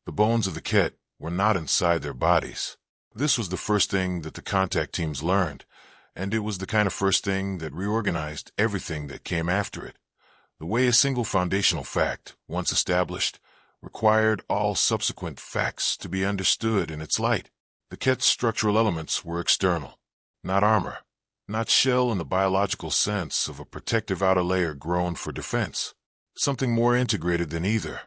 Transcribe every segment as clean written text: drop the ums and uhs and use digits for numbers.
The bones of the Ket were not inside their bodies. This was the first thing that the contact teams learned, and it was the kind of first thing that reorganized everything that came after it. The way a single foundational fact, once established, required all subsequent facts to be understood in its light. The Ket's structural elements were external, not armor, not shell in the biological sense of a protective outer layer grown for defense. Something more integrated than either.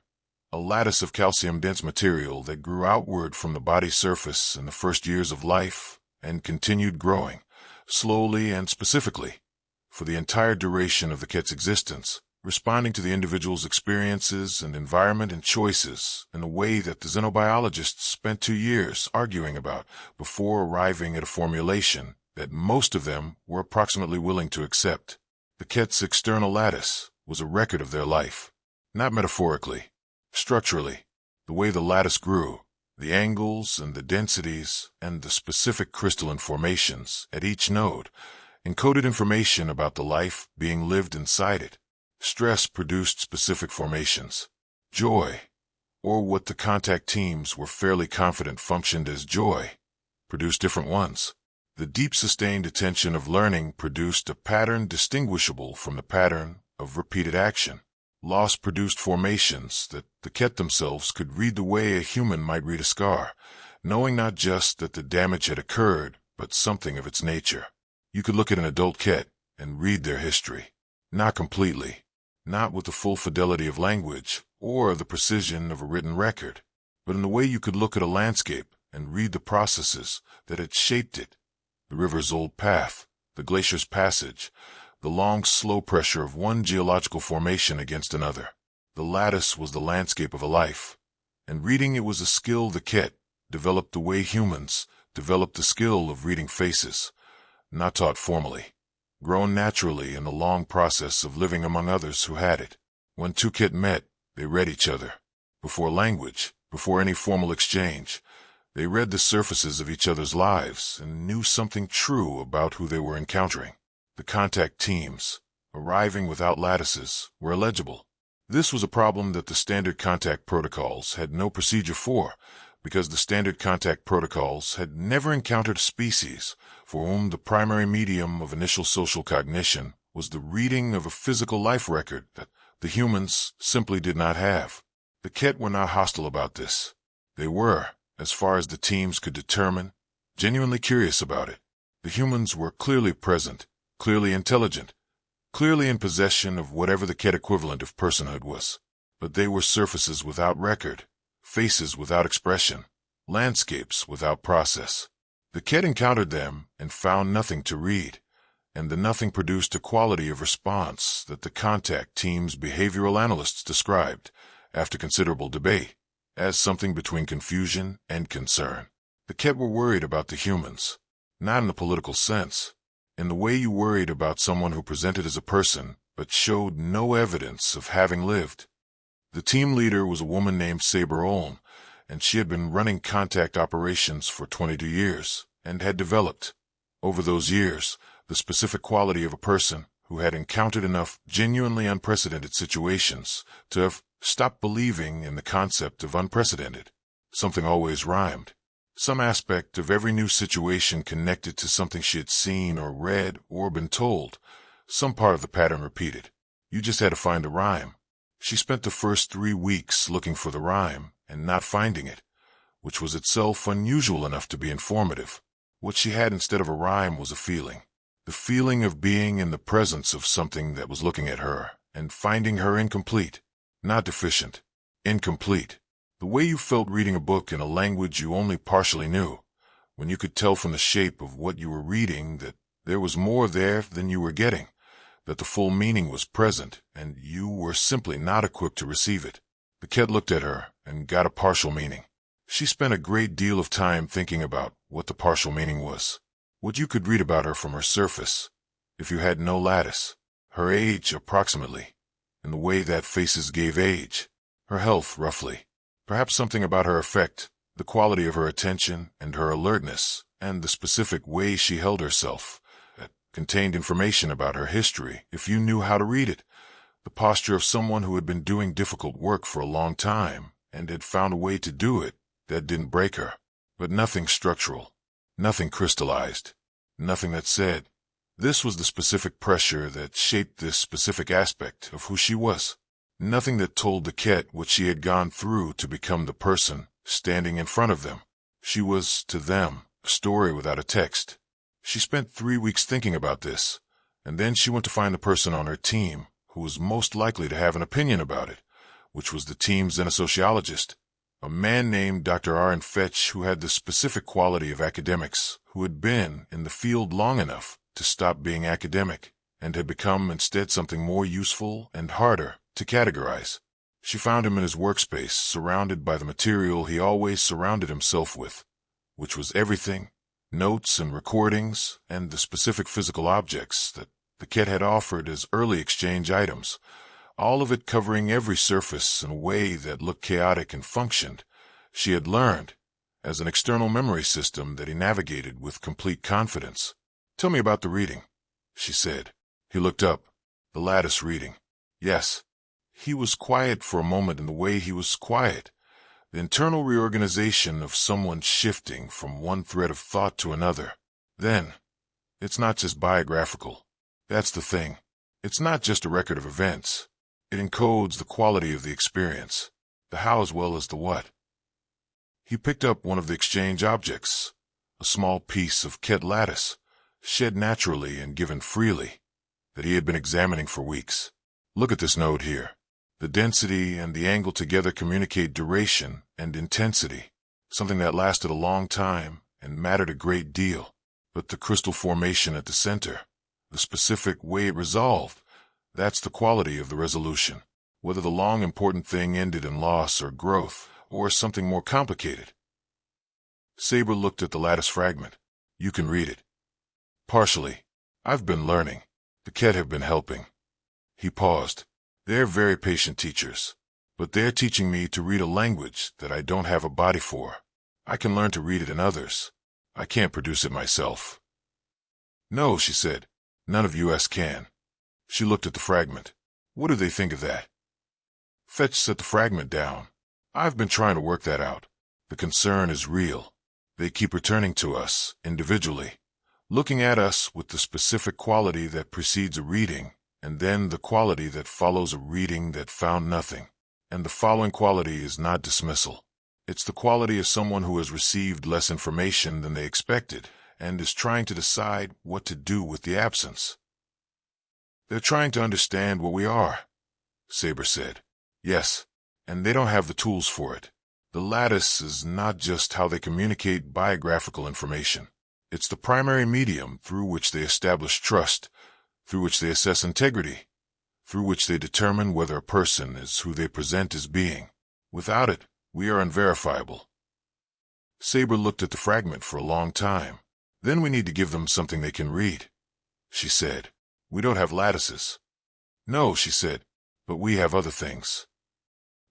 A lattice of calcium-dense material that grew outward from the body's surface in the first years of life and continued growing, slowly and specifically, for the entire duration of the Ket's existence, responding to the individual's experiences and environment and choices in a way that the xenobiologists spent 2 years arguing about before arriving at a formulation that most of them were approximately willing to accept. The Ket's external lattice was a record of their life, not metaphorically, structurally. The way the lattice grew, the angles and the densities and the specific crystalline formations at each node encoded information about the life being lived inside it. Stress produced specific formations. Joy, or what the contact teams were fairly confident functioned as joy, produced different ones. The deep sustained attention of learning produced a pattern distinguishable from the pattern of repeated action. Loss produced formations that the Ket themselves could read the way a human might read a scar, knowing not just that the damage had occurred, but something of its nature. You could look at an adult Ket and read their history. Not completely, not with the full fidelity of language or the precision of a written record, but in the way you could look at a landscape and read the processes that had shaped it. The river's old path, the glacier's passage, the long, slow pressure of one geological formation against another. The lattice was the landscape of a life, and reading it was a skill the Ket developed the way humans developed the skill of reading faces, not taught formally, grown naturally in the long process of living among others who had it. When two Ket met, they read each other. Before language, before any formal exchange, they read the surfaces of each other's lives and knew something true about who they were encountering. The contact teams, arriving without lattices, were illegible. This was a problem that the standard contact protocols had no procedure for, because the standard contact protocols had never encountered a species for whom the primary medium of initial social cognition was the reading of a physical life record that the humans simply did not have. The Ket were not hostile about this. They were, as far as the teams could determine, genuinely curious about it. The humans were clearly present, clearly intelligent, clearly in possession of whatever the Ket equivalent of personhood was. But they were surfaces without record, faces without expression, landscapes without process. The Ket encountered them and found nothing to read, and the nothing produced a quality of response that the contact team's behavioral analysts described, after considerable debate, as something between confusion and concern. The Ket were worried about the humans, not in the political sense, in the way you worried about someone who presented as a person but showed no evidence of having lived. The team leader was a woman named Saber Olm, and she had been running contact operations for 22 years and had developed, over those years, the specific quality of a person who had encountered enough genuinely unprecedented situations to have stopped believing in the concept of unprecedented. Something always rhymed. Some aspect of every new situation connected to something she had seen or read or been told. Some part of the pattern repeated. You just had to find a rhyme. She spent the first 3 weeks looking for the rhyme and not finding it, which was itself unusual enough to be informative. What she had instead of a rhyme was a feeling. The feeling of being in the presence of something that was looking at her and finding her incomplete. Not deficient, incomplete. The way you felt reading a book in a language you only partially knew, when you could tell from the shape of what you were reading that there was more there than you were getting, that the full meaning was present, and you were simply not equipped to receive it. The Ket looked at her and got a partial meaning. She spent a great deal of time thinking about what the partial meaning was. What you could read about her from her surface, if you had no lattice, her age approximately, in the way that faces gave age, her health roughly, perhaps something about her effect, the quality of her attention and her alertness, and the specific way she held herself, that contained information about her history if you knew how to read it, the posture of someone who had been doing difficult work for a long time and had found a way to do it that didn't break her. But nothing structural, nothing crystallized, nothing that said, this was the specific pressure that shaped this specific aspect of who she was. Nothing that told the Ket what she had gone through to become the person standing in front of them. She was, to them, a story without a text. She spent 3 weeks thinking about this, and then she went to find the person on her team who was most likely to have an opinion about it, which was the team's sociologist, a man named Dr. Aaron Fetch, who had the specific quality of academics who had been in the field long enough to stop being academic and had become instead something more useful and harder to categorize. She found him in his workspace, surrounded by the material he always surrounded himself with, which was everything, notes and recordings, and the specific physical objects that the Ket had offered as early exchange items, all of it covering every surface in a way that looked chaotic and functioned, she had learned, as an external memory system that he navigated with complete confidence. "Tell me about the reading," she said. He looked up. The lattice reading. Yes. He was quiet for a moment in the way he was quiet, the internal reorganization of someone shifting from one thread of thought to another. Then, it's not just biographical. That's the thing. It's not just a record of events. It encodes the quality of the experience, the how as well as the what. He picked up one of the exchange objects, a small piece of Ket lattice, shed naturally and given freely, that he had been examining for weeks. Look at this node here. The density and the angle together communicate duration and intensity, something that lasted a long time and mattered a great deal. But the crystal formation at the center, the specific way it resolved, that's the quality of the resolution, whether the long important thing ended in loss or growth, or something more complicated. Saber looked at the lattice fragment. You can read it. Partially. I've been learning. The Ket have been helping. He paused. They're very patient teachers, but they're teaching me to read a language that I don't have a body for. I can learn to read it in others. I can't produce it myself. No, she said. None of us can. She looked at the fragment. What do they think of that? Fetch set the fragment down. I've been trying to work that out. The concern is real. They keep returning to us, individually, looking at us with the specific quality that precedes a reading, and then the quality that follows a reading that found nothing. And the following quality is not dismissal. It's the quality of someone who has received less information than they expected and is trying to decide what to do with the absence. They're trying to understand what we are, Saber said. Yes, and they don't have the tools for it. The lattice is not just how they communicate biographical information. It's the primary medium through which they establish trust, through which they assess integrity, through which they determine whether a person is who they present as being. Without it, we are unverifiable. Saber looked at the fragment for a long time. Then we need to give them something they can read, she said. We don't have lattices. No, she said, but we have other things.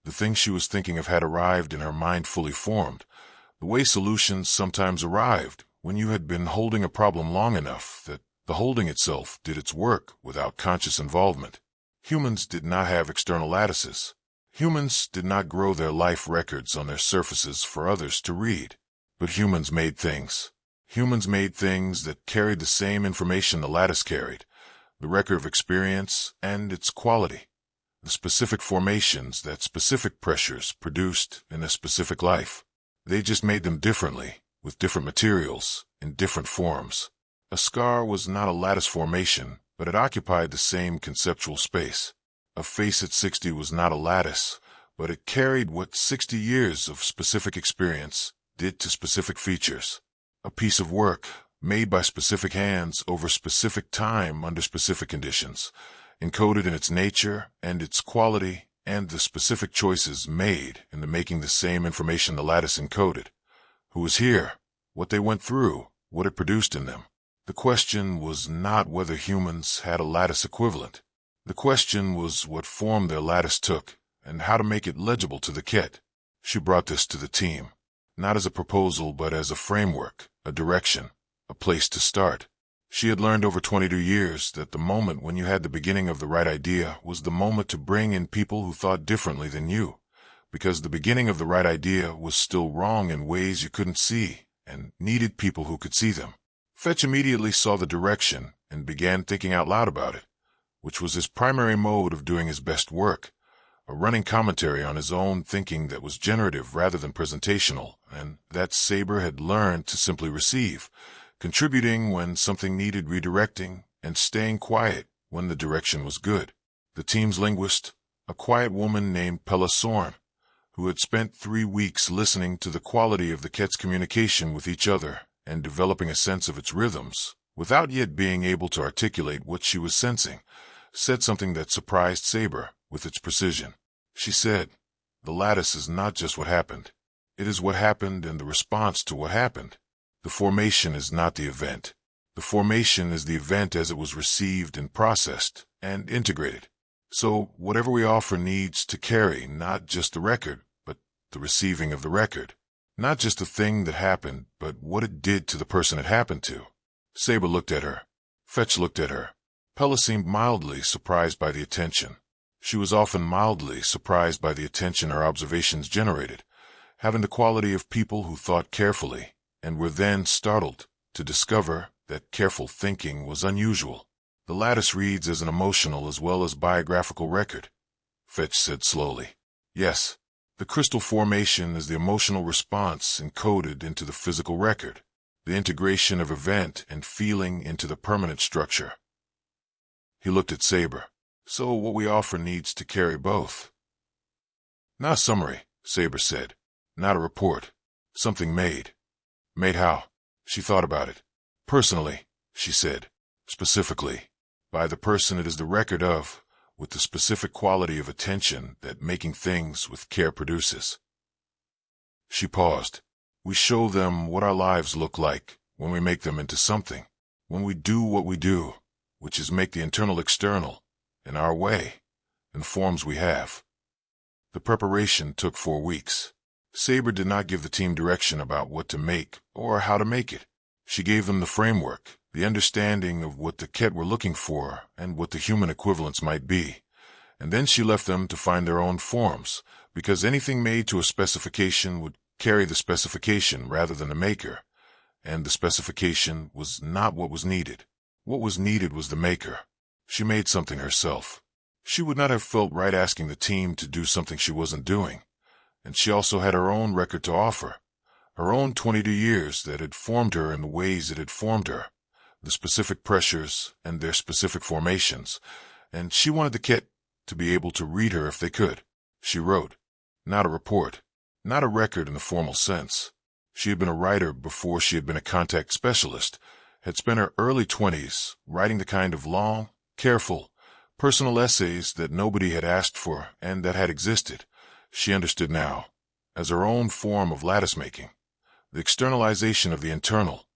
The thing she was thinking of had arrived in her mind fully formed, the way solutions sometimes arrived when you had been holding a problem long enough that the holding itself did its work without conscious involvement. Humans did not have external lattices. Humans did not grow their life records on their surfaces for others to read. But humans made things. Humans made things that carried the same information the lattice carried, the record of experience and its quality, the specific formations that specific pressures produced in a specific life. They just made them differently, with different materials, in different forms. A scar was not a lattice formation, but it occupied the same conceptual space. A face at 60 was not a lattice, but it carried what 60 years of specific experience did to specific features. A piece of work, made by specific hands over specific time under specific conditions, encoded in its nature and its quality and the specific choices made in the making the same information the lattice encoded. Who was here, what they went through, what it produced in them. The question was not whether humans had a lattice equivalent. The question was what form their lattice took and how to make it legible to the Ket. She brought this to the team, not as a proposal but as a framework, a direction, a place to start. She had learned over 22 years that the moment when you had the beginning of the right idea was the moment to bring in people who thought differently than you, because the beginning of the right idea was still wrong in ways you couldn't see and needed people who could see them. Fetch immediately saw the direction and began thinking out loud about it, which was his primary mode of doing his best work, a running commentary on his own thinking that was generative rather than presentational, and that Saber had learned to simply receive, contributing when something needed redirecting and staying quiet when the direction was good. The team's linguist, a quiet woman named Pella Sorn, who had spent 3 weeks listening to the quality of the Ket's communication with each other and developing a sense of its rhythms, without yet being able to articulate what she was sensing, said something that surprised Saber with its precision. She said, "The lattice is not just what happened. It is what happened and the response to what happened. The formation is not the event. The formation is the event as it was received and processed and integrated. So whatever we offer needs to carry not just the record, but the receiving of the record. Not just the thing that happened, but what it did to the person it happened to." Saber looked at her. Fetch looked at her. Pella seemed mildly surprised by the attention. She was often mildly surprised by the attention her observations generated, having the quality of people who thought carefully and were then startled to discover that careful thinking was unusual. "The lattice reads as an emotional as well as biographical record," Fetch said slowly. "Yes, the crystal formation is the emotional response encoded into the physical record, the integration of event and feeling into the permanent structure." He looked at Saber. "So what we offer needs to carry both." "Not a summary," Saber said. "Not a report. Something made." "Made how?" She thought about it. "Personally," she said. "Specifically. By the person it is the record of, with the specific quality of attention that making things with care produces." She paused. "We show them what our lives look like when we make them into something, when we do what we do, which is make the internal external, in our way, in the forms we have." The preparation took 4 weeks. Saber did not give the team direction about what to make or how to make it. She gave them the framework, the understanding of what the Ket were looking for and what the human equivalents might be, and then she left them to find their own forms, because anything made to a specification would carry the specification rather than the maker, and the specification was not what was needed. What was needed was the maker. She made something herself. She would not have felt right asking the team to do something she wasn't doing, and she also had her own record to offer, her own 22 years that had formed her in the ways it had formed her, the specific pressures and their specific formations, and she wanted the Ket to be able to read her if they could. She wrote, not a report, not a record in the formal sense. She had been a writer before she had been a contact specialist, had spent her early 20s writing the kind of long, careful, personal essays that nobody had asked for and that had existed, she understood now, as her own form of lattice making, the externalization of the internal,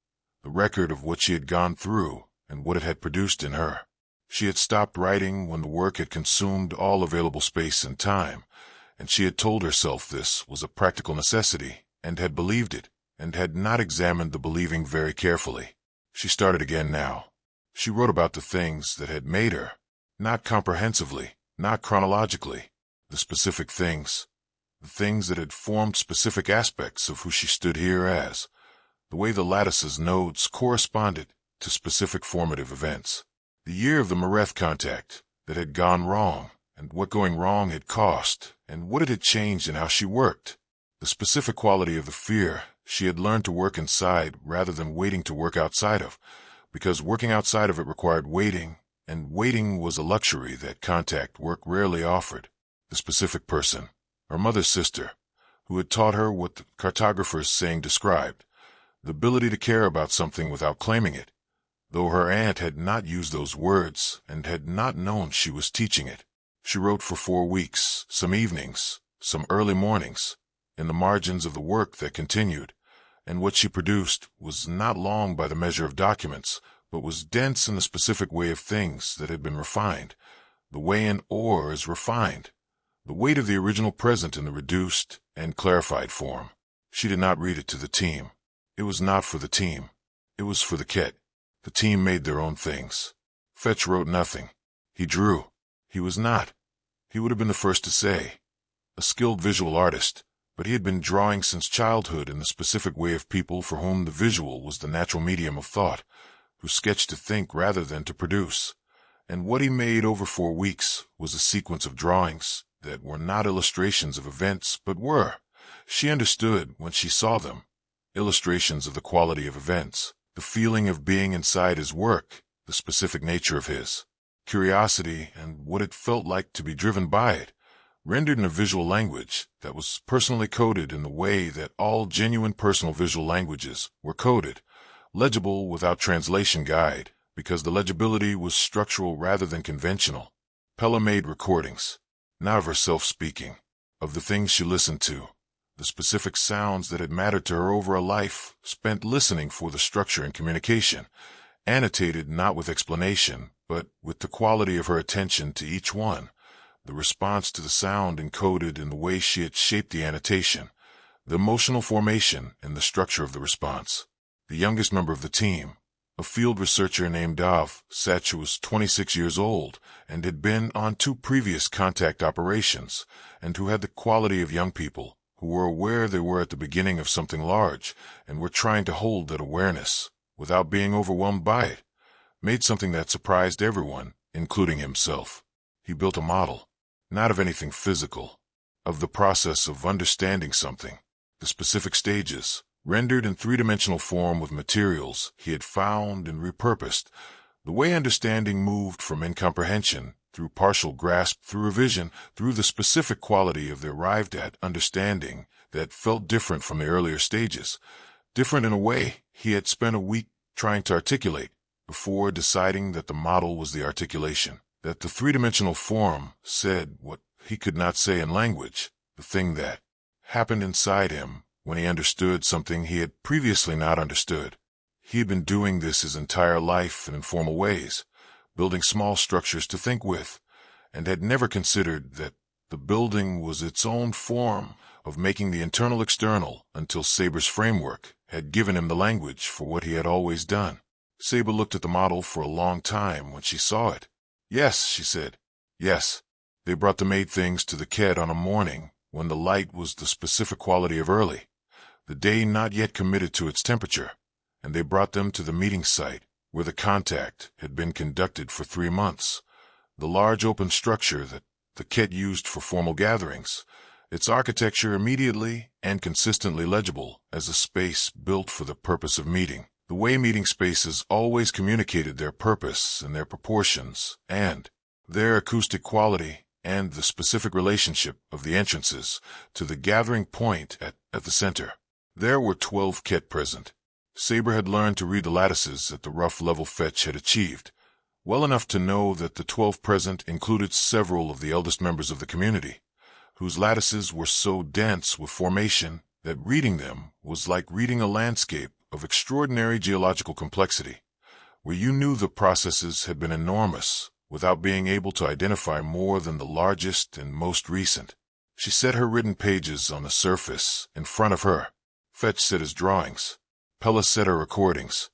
the record of what she had gone through and what it had produced in her. She had stopped writing when the work had consumed all available space and time, and she had told herself this was a practical necessity and had believed it and had not examined the believing very carefully. She started again now. She wrote about the things that had made her, not comprehensively, not chronologically, the specific things, the things that had formed specific aspects of who she stood here as, the way the lattice's nodes corresponded to specific formative events. The year of the Mareth contact that had gone wrong, and what going wrong had cost, and what it had changed in how she worked. The specific quality of the fear she had learned to work inside rather than waiting to work outside of, because working outside of it required waiting, and waiting was a luxury that contact work rarely offered. The specific person, her mother's sister, who had taught her what the cartographer's saying described, the ability to care about something without claiming it, though her aunt had not used those words and had not known she was teaching it. She wrote for 4 weeks, some evenings, some early mornings, in the margins of the work that continued, and what she produced was not long by the measure of documents, but was dense in the specific way of things that had been refined, the way an ore is refined, the weight of the original present in the reduced and clarified form. She did not read it to the team. It was not for the team. It was for the Ket. The team made their own things. Fetch wrote nothing. He drew. He was not. He would have been the first to say. a skilled visual artist, but he had been drawing since childhood in the specific way of people for whom the visual was the natural medium of thought, who sketched to think rather than to produce. And what he made over 4 weeks was a sequence of drawings that were not illustrations of events, but were, she understood when she saw them, illustrations of the quality of events, the feeling of being inside his work, the specific nature of his curiosity, and what it felt like to be driven by it, rendered in a visual language that was personally coded in the way that all genuine personal visual languages were coded, legible without translation guide, because the legibility was structural rather than conventional. Pella made recordings, not of herself speaking, of the things she listened to, the specific sounds that had mattered to her over a life spent listening for the structure and communication, annotated not with explanation, but with the quality of her attention to each one, the response to the sound encoded in the way she had shaped the annotation, the emotional formation and the structure of the response. The youngest member of the team, a field researcher named Dav, Satch was 26 years old and had been on 2 previous contact operations, and who had the quality of young people who were aware they were at the beginning of something large and were trying to hold that awareness without being overwhelmed by it, made something that surprised everyone, including himself. He built a model, not of anything physical, of the process of understanding something, the specific stages, rendered in 3-dimensional form with materials he had found and repurposed, the way understanding moved from incomprehension, through partial grasp, through revision, through the specific quality of the arrived-at understanding that felt different from the earlier stages, different in a way he had spent a week trying to articulate, before deciding that the model was the articulation, that the 3-dimensional form said what he could not say in language, the thing that happened inside him when he understood something he had previously not understood. He had been doing this his entire life in informal ways, building small structures to think with, and had never considered that the building was its own form of making the internal external until Saber's framework had given him the language for what he had always done. Saber looked at the model for a long time when she saw it. Yes, she said. Yes. They brought the made things to the Ked on a morning when the light was the specific quality of early, the day not yet committed to its temperature, and they brought them to the meeting site where the contact had been conducted for 3 months, the large open structure that the Ked used for formal gatherings, its architecture immediately and consistently legible as a space built for the purpose of meeting, the way meeting spaces always communicated their purpose and their proportions, and their acoustic quality, and the specific relationship of the entrances to the gathering point at the center. There were 12 Ket present. Saber had learned to read the lattices at the rough level Fetch had achieved, well enough to know that the 12 present included several of the eldest members of the community, whose lattices were so dense with formation that reading them was like reading a landscape of extraordinary geological complexity, where you knew the processes had been enormous without being able to identify more than the largest and most recent. She set her written pages on the surface in front of her. Fetch set his drawings. Pella set her recordings,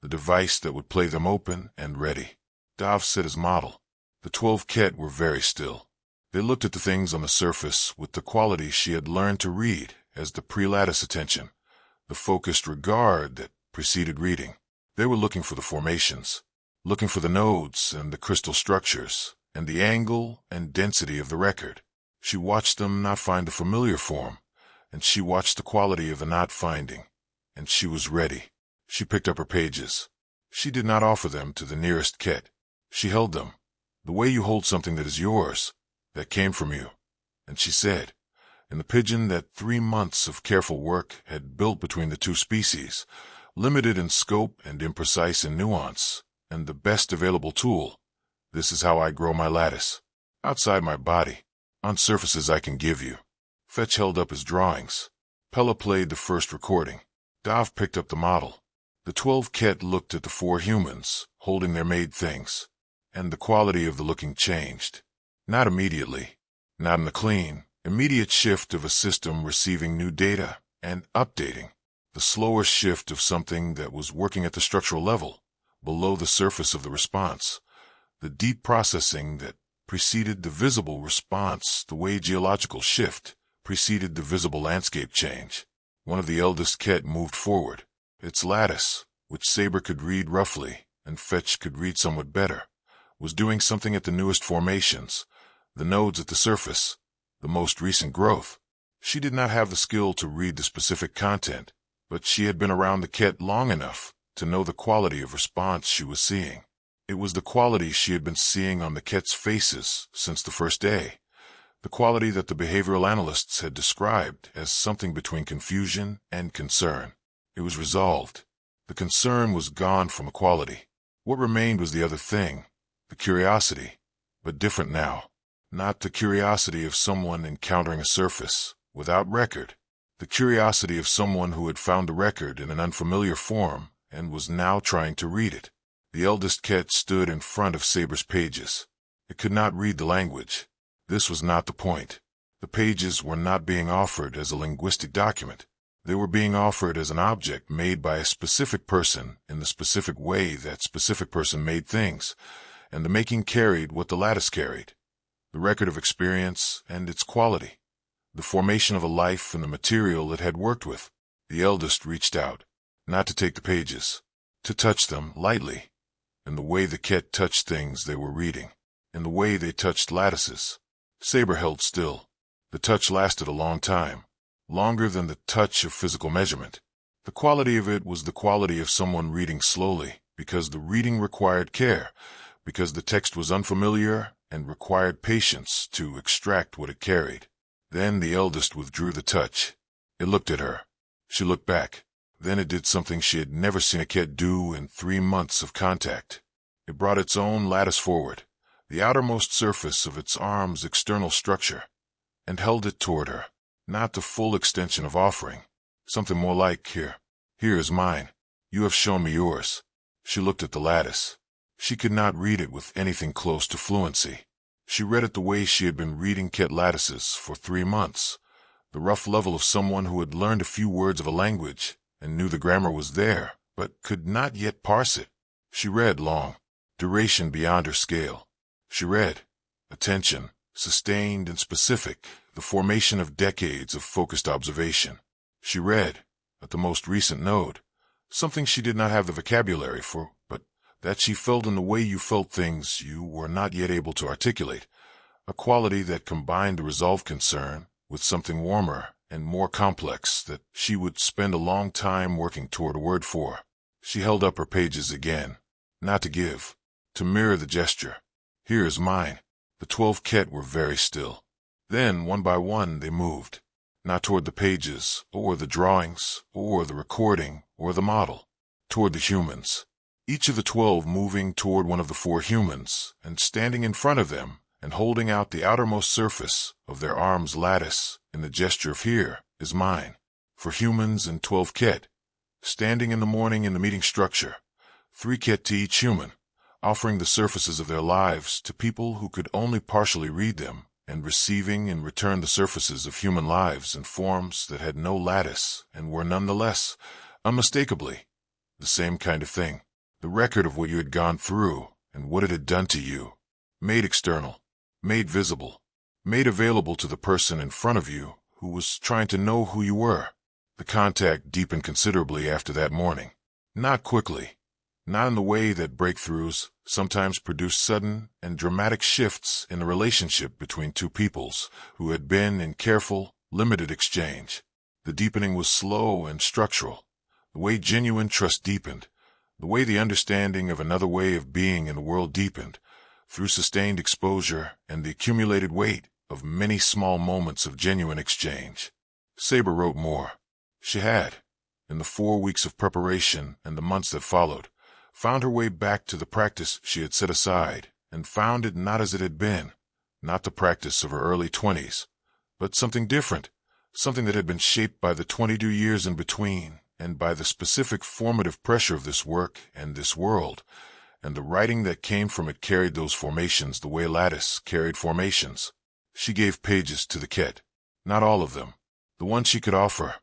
the device that would play them open and ready. Dav set his model. The 12 Ket were very still. They looked at the things on the surface with the quality she had learned to read as the pre-lattice attention, the focused regard that preceded reading. They were looking for the formations, looking for the nodes and the crystal structures, and the angle and density of the record. She watched them not find the familiar form, and she watched the quality of the not finding, and she was ready. She picked up her pages. She did not offer them to the nearest Ket. She held them, the way you hold something that is yours, that came from you, and she said, in the pidgin that 3 months of careful work had built between the 2 species, limited in scope and imprecise in nuance, and the best available tool, this is how I grow my lattice, outside my body, on surfaces I can give you. Fetch held up his drawings. Pella played the first recording. Dav picked up the model. The 12 Ket looked at the 4 humans, holding their made things, and the quality of the looking changed. Not immediately, not in the clean, immediate shift of a system receiving new data and updating, the slower shift of something that was working at the structural level, below the surface of the response, the deep processing that preceded the visible response, the way geological shift preceded the visible landscape change. One of the eldest Ket moved forward. Its lattice, which Saber could read roughly and Fetch could read somewhat better, was doing something at the newest formations, the nodes at the surface, the most recent growth. She did not have the skill to read the specific content, but she had been around the Ket long enough to know the quality of response she was seeing. It was the quality she had been seeing on the Ket's faces since the first day, the quality that the behavioral analysts had described as something between confusion and concern. It was resolved. The concern was gone from equality. What remained was the other thing, the curiosity, but different now. Not the curiosity of someone encountering a surface without record, the curiosity of someone who had found the record in an unfamiliar form and was now trying to read it. The eldest Ket stood in front of Saber's pages. It could not read the language. This was not the point. The pages were not being offered as a linguistic document. They were being offered as an object made by a specific person in the specific way that specific person made things, and the making carried what the lattice carried, the record of experience and its quality, the formation of a life in the material it had worked with. The eldest reached out, not to take the pages, to touch them lightly, in the way the Ket touched things they were reading, in the way they touched lattices. Saber held still. The touch lasted a long time, longer than the touch of physical measurement. The quality of it was the quality of someone reading slowly, because the reading required care, because the text was unfamiliar and required patience to extract what it carried. Then the eldest withdrew the touch. It looked at her. She looked back. Then it did something she had never seen a Ket do in 3 months of contact. It brought its own lattice forward, the outermost surface of its arm's external structure, and held it toward her. Not the full extension of offering. Something more like, here is mine. You have shown me yours. She looked at the lattice. She could not read it with anything close to fluency. She read it the way she had been reading Ket lattices for 3 months, the rough level of someone who had learned a few words of a language and knew the grammar was there, but could not yet parse it. She read long, duration beyond her scale. She read, attention, sustained and specific, the formation of decades of focused observation. She read, at the most recent node, something she did not have the vocabulary for, but that she felt in the way you felt things you were not yet able to articulate, a quality that combined the resolved concern with something warmer and more complex that she would spend a long time working toward a word for. She held up her pages again, not to give, to mirror the gesture. Here is mine. The 12 Ket were very still. Then, one by one, they moved, not toward the pages, or the drawings, or the recording, or the model, toward the humans. Each of the 12 moving toward one of the 4 humans, and standing in front of them, and holding out the outermost surface of their arm's lattice in the gesture of here is mine. For humans and 12 Ket, standing in the morning in the meeting structure, 3 Ket to each human, offering the surfaces of their lives to people who could only partially read them, and receiving in return the surfaces of human lives in forms that had no lattice and were nonetheless, unmistakably, the same kind of thing. The record of what you had gone through and what it had done to you, made external, made visible, made available to the person in front of you who was trying to know who you were. The contact deepened considerably after that morning. Not quickly, not in the way that breakthroughs sometimes produce sudden and dramatic shifts in the relationship between 2 peoples who had been in careful, limited exchange. The deepening was slow and structural, the way genuine trust deepened, the way the understanding of another way of being in the world deepened, through sustained exposure and the accumulated weight of many small moments of genuine exchange. Saber wrote more. She had, in the 4 weeks of preparation and the months that followed, found her way back to the practice she had set aside, and found it not as it had been, not the practice of her early 20s, but something different, something that had been shaped by the 22 years in between, and by the specific formative pressure of this work and this world, and the writing that came from it carried those formations the way lattice carried formations. She gave pages to the Ket, not all of them, the ones she could offer,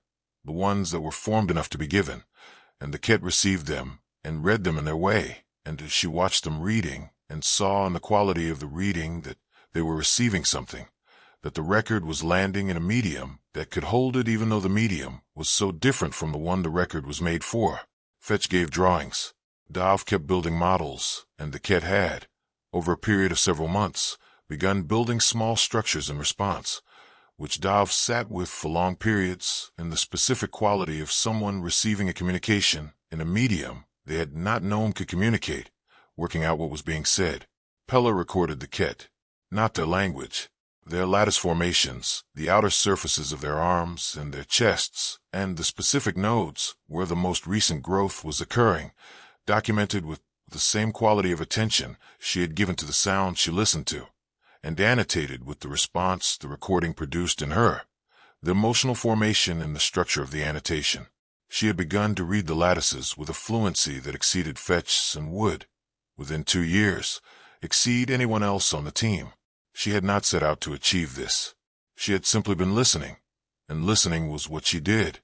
the ones that were formed enough to be given, and the Ket received them and read them in their way, and she watched them reading and saw in the quality of the reading that they were receiving something, that the record was landing in a medium that could hold it even though the medium was so different from the one the record was made for. Fetch gave drawings. Dov kept building models, and the Ket had, over a period of several months, begun building small structures in response, which Dov sat with for long periods in the specific quality of someone receiving a communication in a medium they had not known could communicate, working out what was being said. Pella recorded the Ket, not their language, their lattice formations, the outer surfaces of their arms and their chests, and the specific nodes where the most recent growth was occurring, documented with the same quality of attention she had given to the sound she listened to, and annotated with the response the recording produced in her, the emotional formation and the structure of the annotation. She had begun to read the lattices with a fluency that exceeded Fetch's and would, within 2 years, exceed anyone else on the team. She had not set out to achieve this. She had simply been listening, and listening was what she did,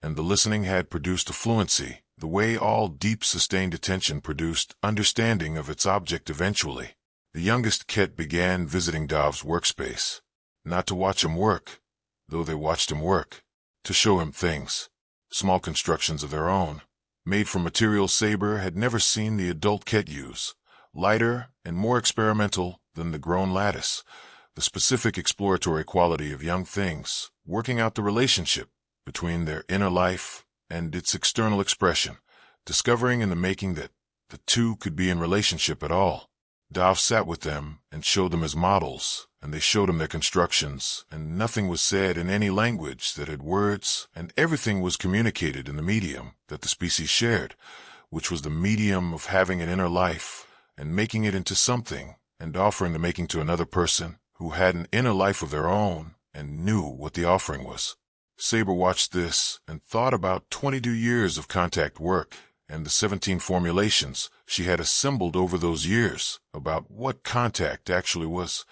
and the listening had produced a fluency, the way all deep sustained attention produced understanding of its object eventually. The youngest Ket began visiting Dov's workspace, not to watch him work, though they watched him work, to show him things, small constructions of their own, made from materials Saber had never seen the adult Ket use, lighter and more experimental than the grown lattice, the specific exploratory quality of young things, working out the relationship between their inner life and its external expression, discovering in the making that the two could be in relationship at all. Dov sat with them and showed them his models, and they showed him their constructions, and nothing was said in any language that had words, and everything was communicated in the medium that the species shared, which was the medium of having an inner life, and making it into something, and offering the making to another person who had an inner life of their own, and knew what the offering was. Saber watched this, and thought about 22 years of contact work, and the 17 formulations she had assembled over those years about what contact actually was,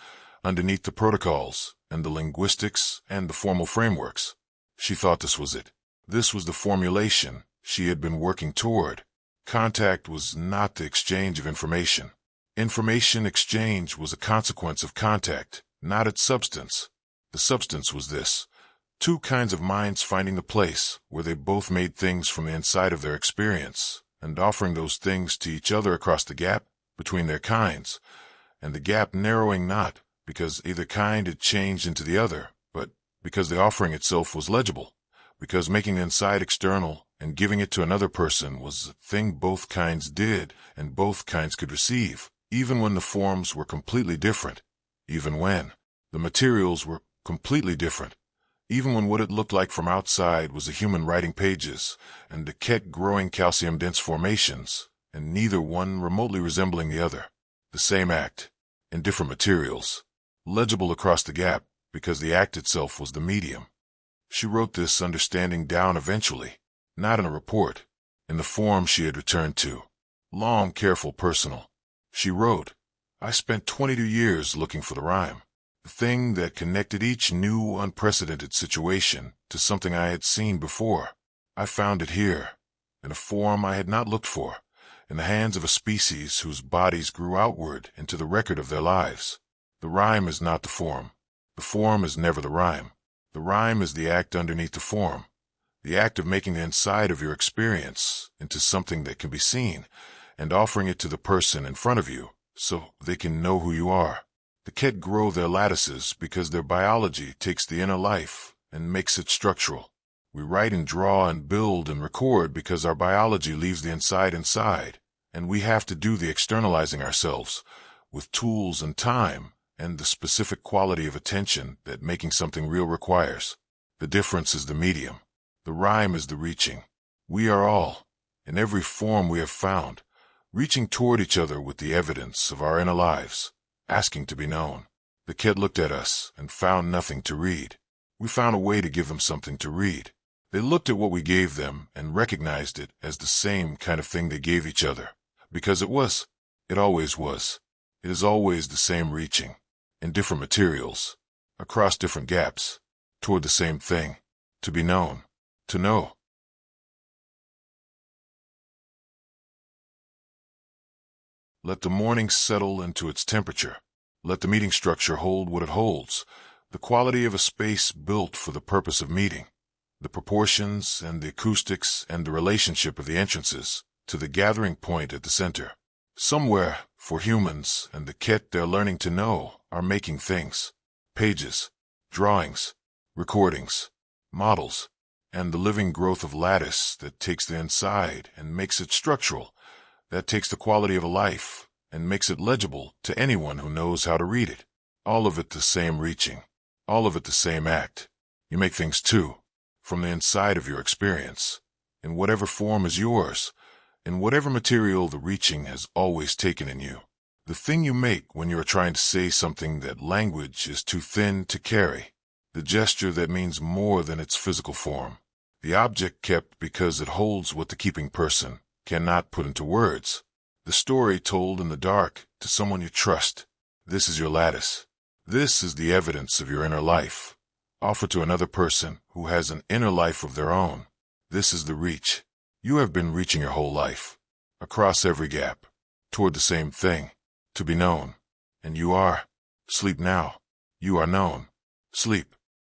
underneath the protocols and the linguistics and the formal frameworks. She thought this was it. This was the formulation she had been working toward. Contact was not the exchange of information. Information exchange was a consequence of contact, not its substance. The substance was this: two kinds of minds finding the place where they both made things from the inside of their experience and offering those things to each other across the gap between their kinds, and the gap narrowing not because either kind had changed into the other, but because the offering itself was legible, because making the inside external and giving it to another person was a thing both kinds did and both kinds could receive, even when the forms were completely different, even when the materials were completely different, even when what it looked like from outside was a human writing pages and the Ket growing calcium-dense formations, and neither one remotely resembling the other. The same act, in different materials, legible across the gap because the act itself was the medium. She wrote this understanding down eventually, not in a report, in the form she had returned to. Long, careful, personal. She wrote, "I spent 22 years looking for the rhyme. The thing that connected each new, unprecedented situation to something I had seen before. I found it here, in a form I had not looked for, in the hands of a species whose bodies grew outward into the record of their lives. The rhyme is not the form. The form is never the rhyme. The rhyme is the act underneath the form, the act of making the inside of your experience into something that can be seen, and offering it to the person in front of you so they can know who you are. The Ket grow their lattices because their biology takes the inner life and makes it structural. We write and draw and build and record because our biology leaves the inside, and we have to do the externalizing ourselves, with tools and time, and the specific quality of attention that making something real requires. The difference is the medium. The rhyme is the reaching. We are all, in every form we have found, reaching toward each other with the evidence of our inner lives, asking to be known. The Ket looked at us and found nothing to read. We found a way to give them something to read. They looked at what we gave them and recognized it as the same kind of thing they gave each other, because it was. It always was. It is always the same reaching, in different materials, across different gaps, toward the same thing, to be known, to know. Let the morning settle into its temperature. Let the meeting structure hold what it holds, the quality of a space built for the purpose of meeting, the proportions and the acoustics and the relationship of the entrances to the gathering point at the center. Somewhere, for humans and the kit they're learning to know, are making things, pages, drawings, recordings, models, and the living growth of lattice that takes the inside and makes it structural, that takes the quality of a life and makes it legible to anyone who knows how to read it. All of it the same reaching, all of it the same act. You make things too, from the inside of your experience, in whatever form is yours, in whatever material the reaching has always taken in you. The thing you make when you are trying to say something that language is too thin to carry. The gesture that means more than its physical form. The object kept because it holds what the keeping person cannot put into words. The story told in the dark to someone you trust. This is your lattice. This is the evidence of your inner life, offered to another person who has an inner life of their own. This is the reach. You have been reaching your whole life, across every gap, toward the same thing, to be known. And you are. Sleep now. You are known. Sleep.